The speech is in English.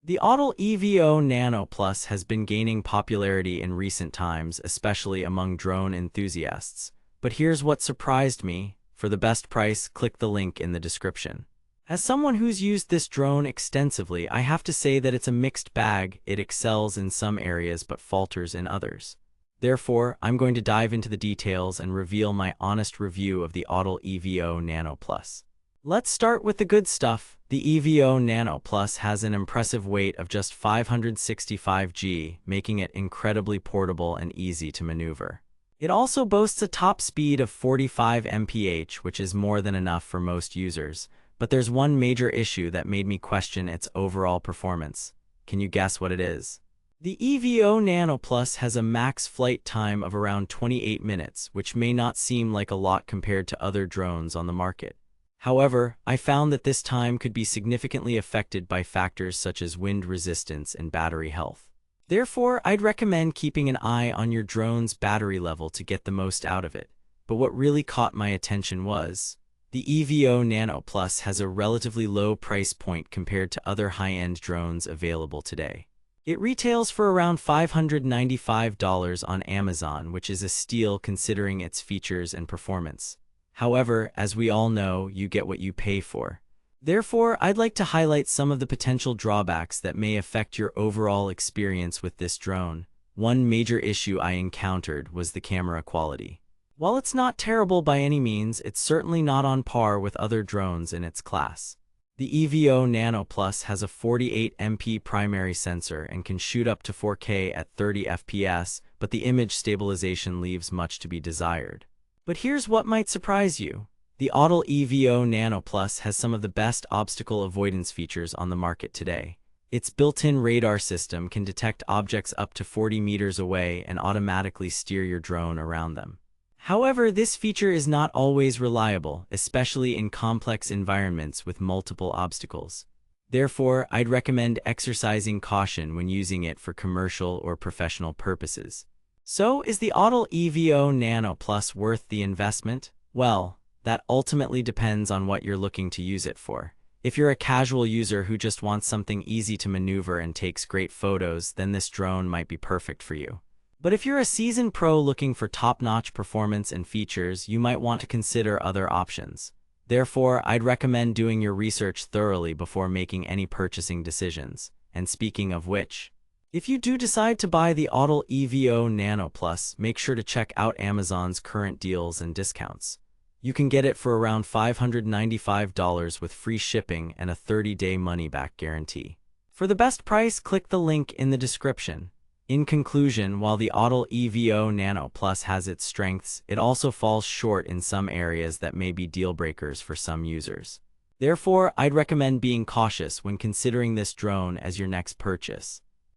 The Autel EVO Nano Plus has been gaining popularity in recent times, especially among drone enthusiasts. But here's what surprised me. For the best price, click the link in the description. As someone who's used this drone extensively, I have to say that it's a mixed bag. It excels in some areas but falters in others. Therefore, I'm going to dive into the details and reveal my honest review of the Autel EVO Nano Plus. Let's start with the good stuff. The EVO Nano Plus has an impressive weight of just 565 g, making it incredibly portable and easy to maneuver. It also boasts a top speed of 45 mph, which is more than enough for most users. But there's one major issue that made me question its overall performance. Can you guess what it is? The EVO Nano Plus has a max flight time of around 28 minutes, which may not seem like a lot compared to other drones on the market. However, I found that this time could be significantly affected by factors such as wind resistance and battery health. Therefore, I'd recommend keeping an eye on your drone's battery level to get the most out of it. But what really caught my attention was the EVO Nano Plus has a relatively low price point compared to other high-end drones available today. It retails for around $595 on Amazon, which is a steal considering its features and performance. However, as we all know, you get what you pay for. Therefore, I'd like to highlight some of the potential drawbacks that may affect your overall experience with this drone. One major issue I encountered was the camera quality. While it's not terrible by any means, it's certainly not on par with other drones in its class. The EVO Nano Plus has a 48MP primary sensor and can shoot up to 4K at 30 FPS, but the image stabilization leaves much to be desired. But here's what might surprise you. The Autel EVO Nano Plus has some of the best obstacle avoidance features on the market today. Its built-in radar system can detect objects up to 40 meters away and automatically steer your drone around them. However, this feature is not always reliable, especially in complex environments with multiple obstacles. Therefore, I'd recommend exercising caution when using it for commercial or professional purposes. So, is the Autel EVO Nano Plus worth the investment? Well, that ultimately depends on what you're looking to use it for. If you're a casual user who just wants something easy to maneuver and takes great photos, then this drone might be perfect for you. But if you're a seasoned pro looking for top-notch performance and features, you might want to consider other options. Therefore, I'd recommend doing your research thoroughly before making any purchasing decisions. And speaking of which, if you do decide to buy the Autel EVO Nano Plus, make sure to check out Amazon's current deals and discounts. You can get it for around $595 with free shipping and a 30-day money-back guarantee. For the best price, click the link in the description. In conclusion, while the Autel EVO Nano Plus has its strengths, it also falls short in some areas that may be deal-breakers for some users. Therefore, I'd recommend being cautious when considering this drone as your next purchase.